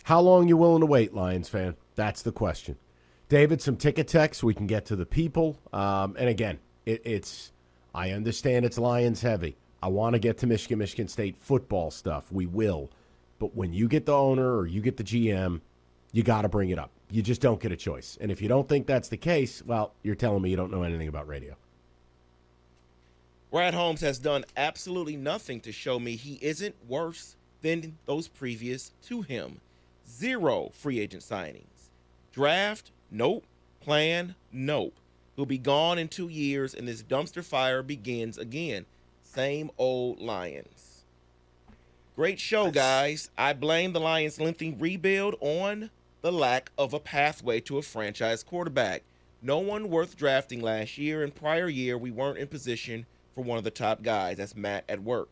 How long you willing to wait, Lions fan? That's the question. David, some ticket text. We can get to the people. And again, I understand it's Lions heavy. I want to get to Michigan State football stuff. We will. But when you get the owner or you get the GM, you got to bring it up. You just don't get a choice. And if you don't think that's the case, well, you're telling me you don't know anything about radio. Brad Holmes has done absolutely nothing to show me he isn't worse than those previous to him. 0 free agent signings. Draft, nope. Plan, nope. He'll be gone in 2 years, and this dumpster fire begins again. Same old Lions. Great show, guys. I blame the Lions' lengthy rebuild on the lack of a pathway to a franchise quarterback. No one worth drafting last year, and prior year we weren't in position for one of the top guys. That's Matt at work.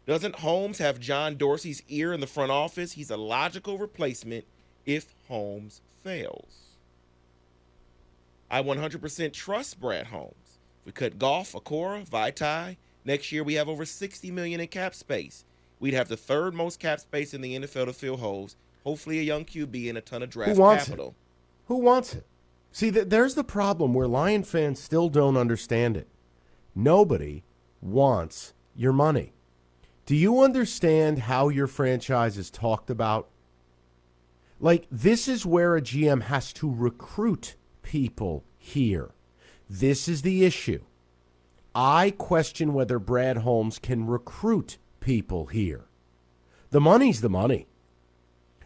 Doesn't Holmes have John Dorsey's ear in the front office? He's a logical replacement if Holmes fails. I 100% trust Brad Holmes. If we cut Goff, Okora, Vaitai, next year we have over $60 million in cap space. We'd have the third most cap space in the NFL to fill holes. Hopefully a young QB and a ton of draft capital. Who wants it? See, there's the problem where Lion fans still don't understand it. Nobody wants your money. Do you understand how your franchise is talked about? Like, this is where a GM has to recruit people here. This is the issue. I question whether Brad Holmes can recruit people here. The money's the money.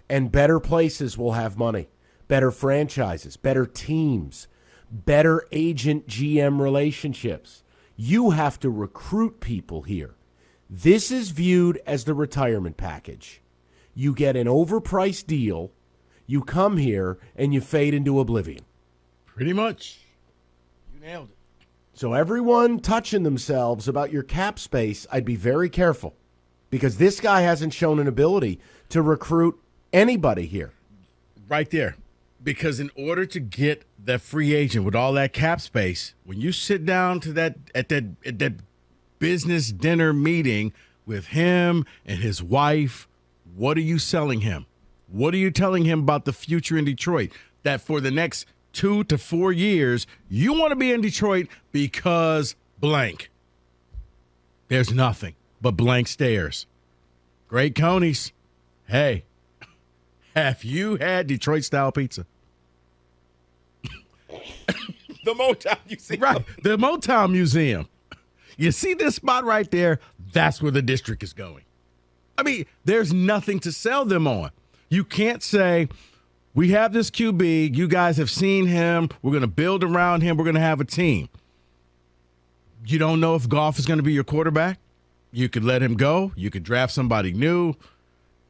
And better places will have money. Better franchises, better teams, better agent GM relationships. You have to recruit people here. This is viewed as the retirement package. You get an overpriced deal, you come here, and you fade into oblivion. Pretty much. You nailed it. So everyone touching themselves about your cap space, I'd be very careful, because this guy hasn't shown an ability to recruit anybody here. Right there. Because in order to get that free agent with all that cap space, when you sit down to that business dinner meeting with him and his wife, what are you selling him? What are you telling him about the future in Detroit? That for the next 2 to 4 years, you want to be in Detroit because blank. There's nothing but blank stares. Great Conies. Hey, have you had Detroit-style pizza? The Motown Museum. Right, the Motown Museum. You see this spot right there? That's where the district is going. I mean, there's nothing to sell them on. You can't say, we have this QB, you guys have seen him, we're going to build around him, we're going to have a team. You don't know if Goff is going to be your quarterback. You could let him go. You could draft somebody new.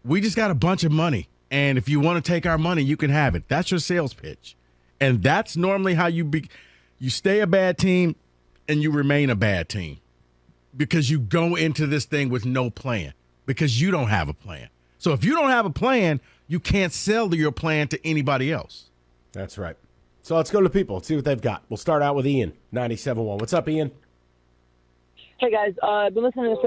We just got a bunch of money, and if you want to take our money, you can have it. That's your sales pitch. And that's normally how you stay a bad team and you remain a bad team, because you go into this thing with no plan, because you don't have a plan. So if you don't have a plan, you can't sell your plan to anybody else. That's right. So let's go to people. Let's see what they've got. We'll start out with Ian, 97.1. What's up, Ian? Hey, guys. I've been listening to the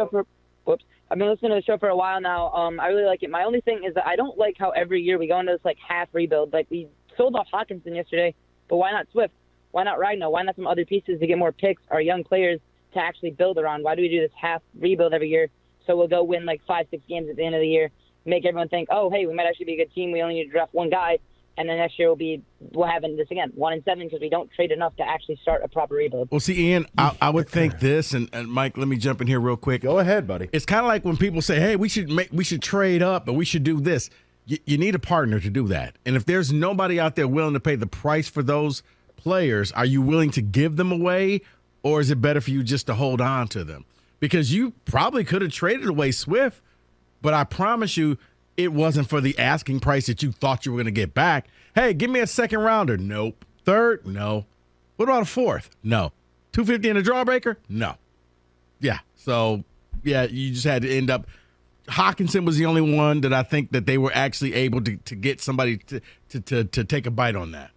show for a while now. I really like it. My only thing is that I don't like how every year we go into this half rebuild. Like, we sold off Hockenson yesterday, but why not Swift? Why not Ragnar? Why not some other pieces to get more picks or young players to actually build around? Why do we do this half rebuild every year? So we'll go win 5-6 games at the end of the year, make everyone think, oh, hey, we might actually be a good team. We only need to draft one guy, and then next year we'll have this again, 1-7, because we don't trade enough to actually start a proper rebuild. Well, see, Ian, I would think this, and Mike, let me jump in here real quick. Go ahead, buddy. It's kind of like when people say, hey, we should trade up, and we should do this. You need a partner to do that. And if there's nobody out there willing to pay the price for those players, are you willing to give them away, or is it better for you just to hold on to them? Because you probably could have traded away Swift, but I promise you it wasn't for the asking price that you thought you were going to get back. Hey, give me a second rounder. Nope. Third? No. What about a fourth? No. $250 and a drawbreaker? No. Yeah. So, yeah, you just had to end up. Hockenson was the only one that I think that they were actually able to get somebody to take a bite on that.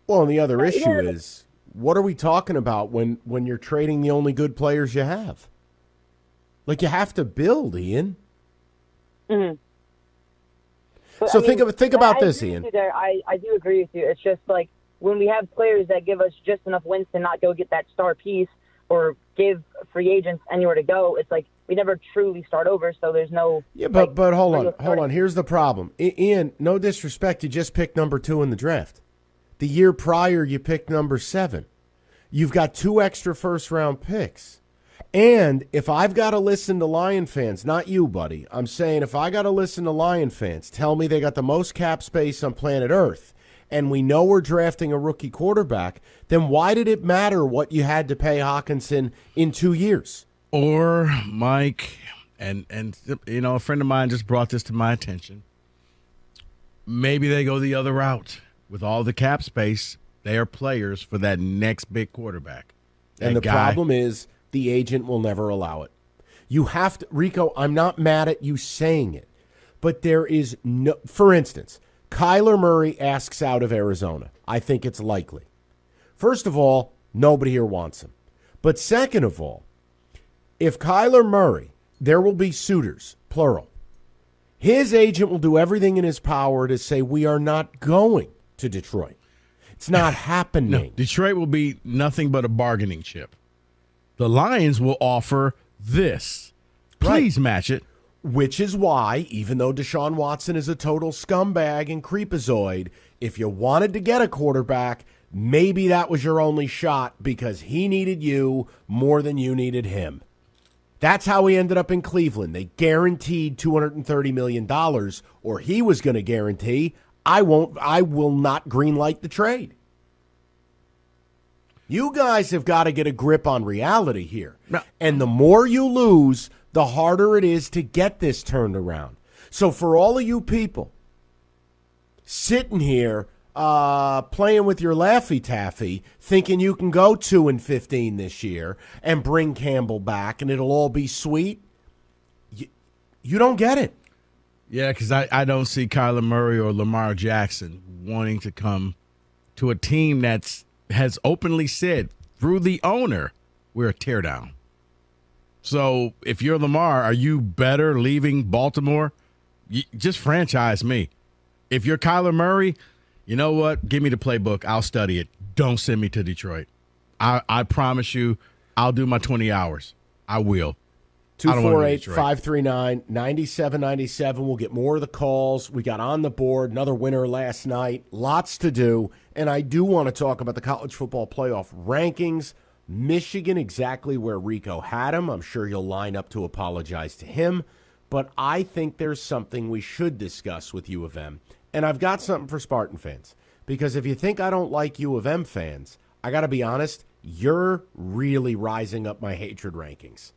Well, and the other issue is, what are we talking about when you're trading the only good players you have? Like, you have to build, Ian. But, So I mean, think about I this, agree with Ian. you there. I do agree with you. It's just like when we have players that give us just enough wins to not go get that star piece or give free agents anywhere to go, it's like we never truly start over, so there's no. Yeah, but hold real on. starting. Here's the problem. Ian, no disrespect, you just picked number 2 in the draft. The year prior, you picked number 7. You've got 2 extra first-round picks. And if I've got to listen to Lion fans, not you, buddy, I'm saying if I got to listen to Lion fans tell me they got the most cap space on planet Earth, and we know we're drafting a rookie quarterback, then why did it matter what you had to pay Hockenson in 2 years? Or Mike, and you know, a friend of mine just brought this to my attention. Maybe they go the other route. With all the cap space, they are players for that next big quarterback. And the problem is the agent will never allow it. You have to, Rico, I'm not mad at you saying it, but there is no, for instance, Kyler Murray asks out of Arizona. I think it's likely. First of all, nobody here wants him. But second of all, if Kyler Murray, there will be suitors, plural. His agent will do everything in his power to say we are not going to Detroit. It's not happening. No, Detroit will be nothing but a bargaining chip. The Lions will offer this. Please match it. Which is why, even though Deshaun Watson is a total scumbag and creepazoid, if you wanted to get a quarterback, maybe that was your only shot because he needed you more than you needed him. That's how he ended up in Cleveland. They guaranteed $230 million, or he was going to guarantee, I will not greenlight the trade. You guys have got to get a grip on reality here. No. And the more you lose, the harder it is to get this turned around. So for all of you people sitting here playing with your Laffy Taffy, thinking you can go 2-15 this year and bring Campbell back and it'll all be sweet, you don't get it. Yeah, because I don't see Kyler Murray or Lamar Jackson wanting to come to a team has openly said through the owner, we're a teardown. So if you're Lamar, are you better leaving Baltimore? Just franchise me. If you're Kyler Murray, you know what? Give me the playbook. I'll study it. Don't send me to Detroit. I promise you, I'll do my 20 hours. I will. 248-539-9797. We'll get more of the calls. We got on the board, another winner last night. Lots to do. And I do want to talk about the college football playoff rankings. Michigan exactly where Rico had him. I'm sure you'll line up to apologize to him. But I think there's something we should discuss with U of M. And I've got something for Spartan fans. Because if you think I don't like U of M fans, I got to be honest, you're really rising up my hatred rankings.